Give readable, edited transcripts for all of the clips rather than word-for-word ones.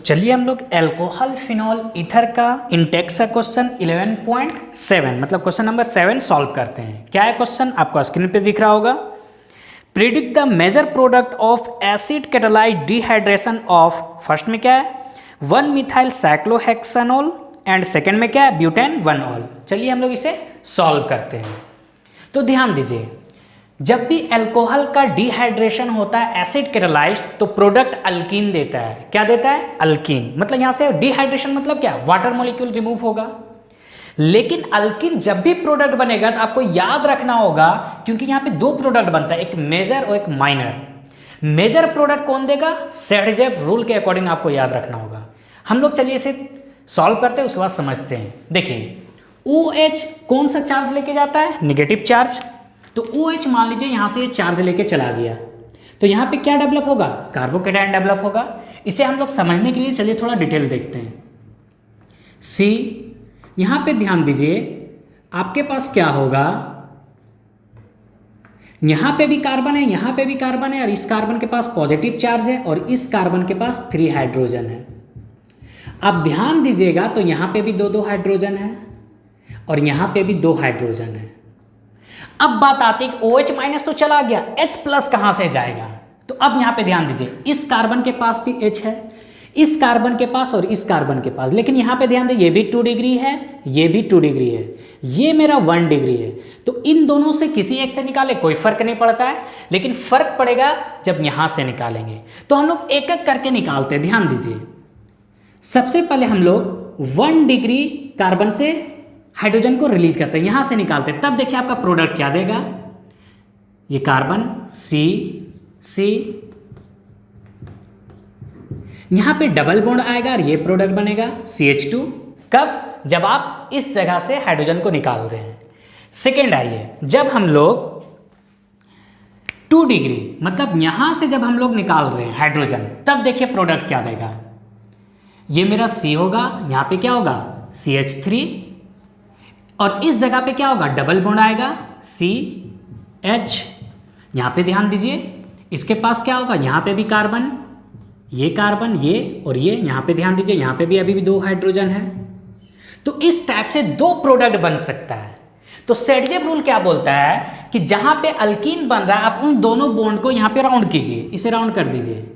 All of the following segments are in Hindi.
चलिए हम लोग अल्कोहल फिनॉल ईथर का इंटेक्स का क्वेश्चन 11.7 मतलब क्वेश्चन नंबर 7 सॉल्व करते हैं। क्या है क्वेश्चन, आपको स्क्रीन पे दिख रहा होगा। Predict the major product of acid catalysed dehydration of, first में क्या है 1 मिथाइल साइक्लोहेक्सानोल एंड सेकेंड में क्या है ब्यूटेन 1 ऑल। चलिए हम लोग इसे सॉल्व करते हैं। तो ध्यान दीजिए, जब भी अल्कोहल का डिहाइड्रेशन होता है एसिड कैटालाइज्ड तो प्रोडक्ट अल्कीन देता है। क्या देता है? अल्कीन। मतलब यहां से डिहाइड्रेशन मतलब क्या, वाटर मॉलिक्यूल रिमूव होगा। लेकिन अल्कीन जब भी प्रोडक्ट बनेगा तो आपको याद रखना होगा, क्योंकि यहां पे दो प्रोडक्ट बनता है, एक मेजर और एक माइनर। मेजर प्रोडक्ट कौन देगा? सेडजेप रूल के अकॉर्डिंग आपको याद रखना होगा। हम लोग चलिए इसे सॉल्व करते हैं, उसके बाद समझते हैं। देखिए OH कौन सा चार्ज लेके जाता है? Negative charge. तो OH मान लीजिए यहां से ये चार्ज लेके चला गया, तो यहां पे क्या डेवलप होगा? कार्बोकेटायन डेवलप होगा। इसे हम लोग समझने के लिए चलिए थोड़ा डिटेल देखते हैं। C यहां पे ध्यान दीजिए, आपके पास क्या होगा, यहां पे भी कार्बन है, यहां पे भी कार्बन है, और इस कार्बन के पास पॉजिटिव चार्ज है और इस कार्बन के पास 3 हाइड्रोजन है। अब ध्यान दीजिएगा तो यहां पे भी दो हाइड्रोजन है और यहां पे भी 2 हाइड्रोजन है। अब बात आती है कि OH माइनस तो चला गया, H प्लस कहां से जाएगा? तो अब यहां पे ध्यान दीजिए, इस कार्बन के पास भी H है, इस कार्बन के पास और इस कार्बन के पास, लेकिन यहां पे ध्यान दीजिए ये भी 2 डिग्री है, ये भी 2 डिग्री है, ये मेरा 1 डिग्री है। तो इन दोनों से किसी एक से निकाले कोई फर्क नहीं पड़ता है, लेकिन फर्क पड़ेगा जब यहां से निकालेंगे। तो हम लोग एक एक करके निकालते हैं। ध्यान दीजिए, सबसे पहले हम लोग 1 डिग्री कार्बन से हाइड्रोजन को रिलीज करते हैं, यहां से निकालते हैं। तब देखिए आपका प्रोडक्ट क्या देगा, ये कार्बन C, यहां पे डबल बॉन्ड आएगा और ये प्रोडक्ट बनेगा CH2। कब? जब आप इस जगह से हाइड्रोजन को निकाल रहे हैं। सेकेंड आइए, जब हम लोग 2 डिग्री मतलब यहां से जब हम लोग निकाल रहे हैं हाइड्रोजन, तब देखिए प्रोडक्ट क्या देगा, ये मेरा C होगा, यहां पे क्या होगा CH3, और इस जगह पे क्या होगा, डबल बॉन्ड आएगा CH। यहां पे ध्यान दीजिए, इसके पास क्या होगा, यहां पे भी कार्बन, ये और ये, यहां पे ध्यान दीजिए यहां पे भी अभी भी 2 हाइड्रोजन है। तो इस टाइप से 2 प्रोडक्ट बन सकता है। तो सेडजेप रूल क्या बोलता है कि जहां पे अल्कीन बन रहा है आप उन दोनों बॉन्ड को यहां पे राउंड कीजिए, इसे राउंड कर दीजिए।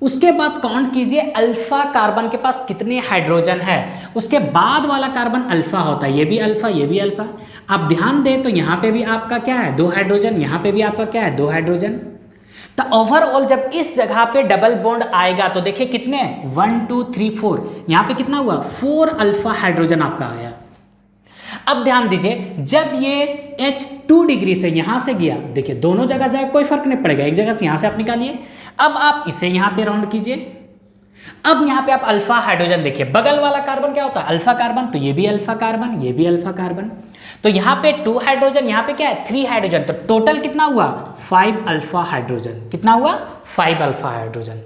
उसके बाद काउंट कीजिए अल्फा कार्बन के पास कितने हाइड्रोजन है, उसके बाद वाला कार्बन अल्फा होता है, ये भी अल्फा, ये भी अल्फा। आप ध्यान दें तो यहाँ पे भी आपका क्या है 2 हाइड्रोजन, यहाँ पे भी आपका क्या है 2 हाइड्रोजन। तो ओवरऑल जब इस जगह पे डबल बॉन्ड आएगा तो देखिए कितने 1 2 3 4, यहाँ पे कितना हुआ 4 अल्फा हाइड्रोजन आपका आया। अब ध्यान दीजिए, जब ये H 2 डिग्री से यहां से गया, देखिए दोनों जगह जाए कोई फर्क नहीं पड़ेगा, एक जगह से यहां से आप निकालिए। अब आप इसे यहां पे राउंड कीजिए। अब यहां पे आप अल्फा हाइड्रोजन देखिए, बगल वाला कार्बन क्या होता है अल्फा कार्बन, तो ये भी अल्फा कार्बन, ये भी अल्फा कार्बन। तो यहां पे 2 हाइड्रोजन, यहां पे क्या है 3 हाइड्रोजन, तो टोटल कितना हुआ 5 अल्फा हाइड्रोजन। कितना हुआ 5 अल्फा हाइड्रोजन।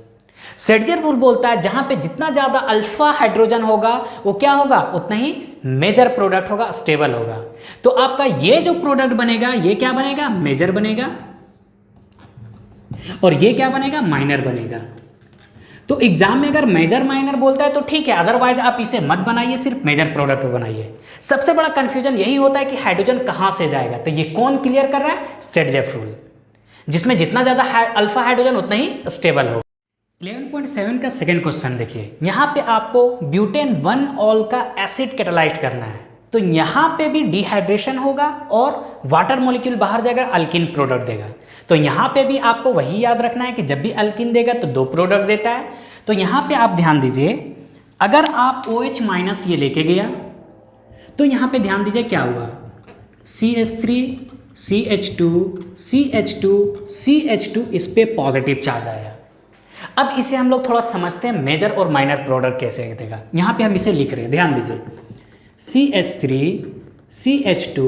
सेडजेप रूल बोलता है जहां पे जितना ज्यादा अल्फा हाइड्रोजन होगा वो क्या होगा, उतना ही मेजर प्रोडक्ट होगा, स्टेबल होगा। तो आपका ये जो प्रोडक्ट बनेगा ये क्या बनेगा, मेजर बनेगा, और ये क्या बनेगा, माइनर बनेगा। तो एग्जाम में अगर मेजर माइनर बोलता है तो ठीक है, अदरवाइज आप इसे मत बनाइए, सिर्फ मेजर प्रोडक्ट बनाइए। सबसे बड़ा कंफ्यूजन यही होता है कि हाइड्रोजन कहां से जाएगा, तो ये कौन क्लियर कर रहा है, सेडजेप रूल, जिसमें जितना ज्यादा अल्फा हाइड्रोजन उतना ही स्टेबल होगा। 11.7 का सेकंड क्वेश्चन देखिए, यहाँ पे आपको ब्यूटेन 1 ऑल का एसिड कैटालाइज्ड करना है। तो यहाँ पे भी डिहाइड्रेशन होगा और वाटर मॉलिक्यूल बाहर जाएगा, अल्किन प्रोडक्ट देगा। तो यहाँ पे भी आपको वही याद रखना है कि जब भी अल्किन देगा तो 2 प्रोडक्ट देता है। तो यहाँ पे आप ध्यान दीजिए, अगर आप OH माइनस ये लेके गया तो यहाँ पे ध्यान दीजिए क्या हुआ, CH3 CH2 CH2 CH2, इस पे पॉजिटिव चार्ज आया। अब इसे हम लोग थोड़ा समझते हैं, मेजर और माइनर प्रोडक्ट कैसे देगा। यहाँ पे हम इसे लिख रहे हैं, ध्यान दीजिए CH3 CH2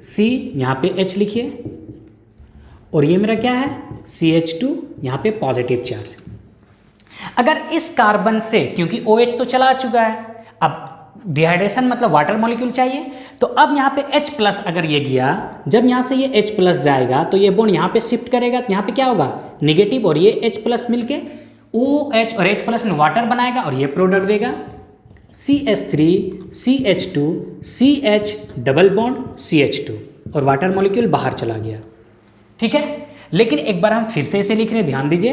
C, यहाँ पे H लिखिए, और ये मेरा क्या है CH2, यहाँ पे पॉजिटिव चार्ज। अगर इस कार्बन से, क्योंकि OH तो चला चुका है, अब डिहाइड्रेशन मतलब वाटर मॉलिक्यूल चाहिए, तो अब यहाँ पे H प्लस अगर ये गया, जब यहाँ से ये H प्लस जाएगा तो ये बॉन्ड यहाँ पे शिफ्ट करेगा, तो यहाँ पे क्या होगा नेगेटिव, और ये H प्लस मिलके OH और H प्लस में वाटर बनाएगा और ये प्रोडक्ट देगा CH3 CH2 CH double bond CH2 और वाटर मॉलिक्यूल बाहर चला गया। ठीक है, लेकिन एक बार हम फिर से इसे लिख रहे हैं, ध्यान दीजिए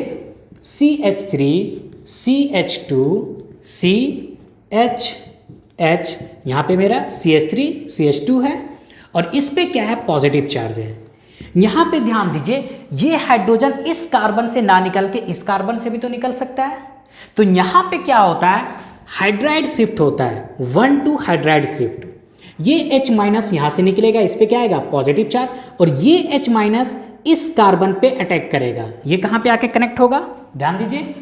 CH3 CH2 CH H, यहाँ पे मेरा CH3 CH2 है और इस पे क्या है, पॉजिटिव चार्ज है। यहाँ पे ध्यान दीजिए ये हाइड्रोजन इस कार्बन से ना निकल के इस कार्बन से भी तो निकल सकता है। तो यहाँ पे क्या होता है, हाइड्राइड शिफ्ट होता है, 1 to हाइड्राइड शिफ्ट। ये H माइनस यहाँ से निकलेगा, इस पे क्या आएगा, पॉजिटिव चार्ज, और ये H माइनस इस कार्बन पे अटैक करेगा। ये कहाँ पे आके कनेक्ट होगा, ध्यान दीजिए,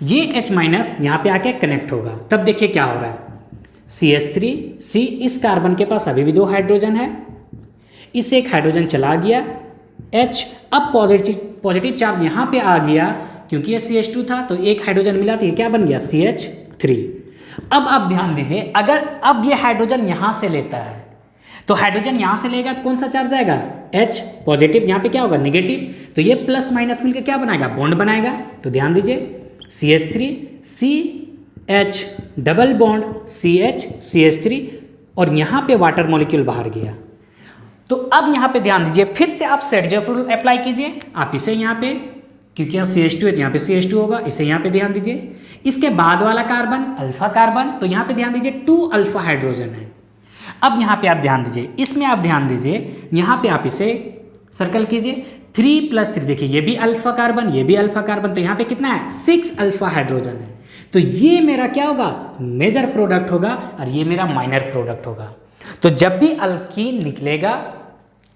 ये H माइनस यहाँ पे आके कनेक्ट होगा। तब देखिए क्या हो रहा है, CH3 C, इस कार्बन के पास अभी भी 2 हाइड्रोजन है, इससे एक हाइड्रोजन चला गया H, अब पॉजिटिव चार्ज यहाँ पे आ गया क्योंकि ये CH2 था तो एक हाइड्रोजन मिला तो ये क्या बन गया, CH3। अब आप ध्यान दीजिए, अगर अब ये हाइड्रोजन यहाँ से लेता है तो हाइड्रोजन यहाँ से लेगा तो कौन सा चार्ज आएगा, H पॉजिटिव, यहाँ पे क्या होगा, नेगेटिव, तो ये प्लस माइनस मिलकर क्या बनाएगा, बॉन्ड बनाएगा। तो ध्यान दीजिए CH3 CH double bond CH CH3 और यहाँ पे वाटर मॉलिक्यूल बाहर गया। तो अब यहाँ पे ध्यान दीजिए, फिर से आप सेडजर्फ रूल अप्लाई कीजिए। आप इसे यहाँ पे, क्योंकि यहाँ CH2 है तो यहाँ पे CH2 होगा, इसे यहाँ पे ध्यान दीजिए। इसके बाद वाला कार्बन अल्फा कार्बन, तो यहाँ पे ध्यान दीजिए 2 अल्फा हाइड्रोजन है। अब यहाँ पे आप ध्यान दीजिए, इसमें आप ध्यान दीजिए, यहाँ पे आप इसे सर्कल कीजिए, 3+3, देखिए ये भी अल्फा कार्बन, ये भी अल्फा कार्बन, तो यहाँ पे कितना है, 6 अल्फा हाइड्रोजन है। तो ये मेरा क्या होगा, मेजर प्रोडक्ट होगा और ये मेरा माइनर प्रोडक्ट होगा। तो जब भी अल्कीन निकलेगा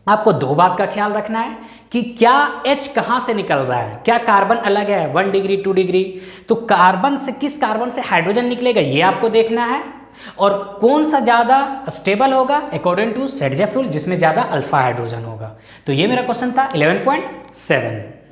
आपको 2 बात का ख्याल रखना है कि क्या H कहाँ से निकल रहा है, क्या कार्बन अलग है 1 डिग्री 2 डिग्री, तो कार्बन से किस कार्बन से हाइड्रोजन निकलेगा ये आपको देखना है, और कौन सा ज़्यादा स्टेबल होगा अकॉर्डिंग टू सेडजर्फ रूल, जिसमें ज़्यादा अल्फा हाइड्रोजन होगा। तो ये मेरा क्वेश्चन था 11.7।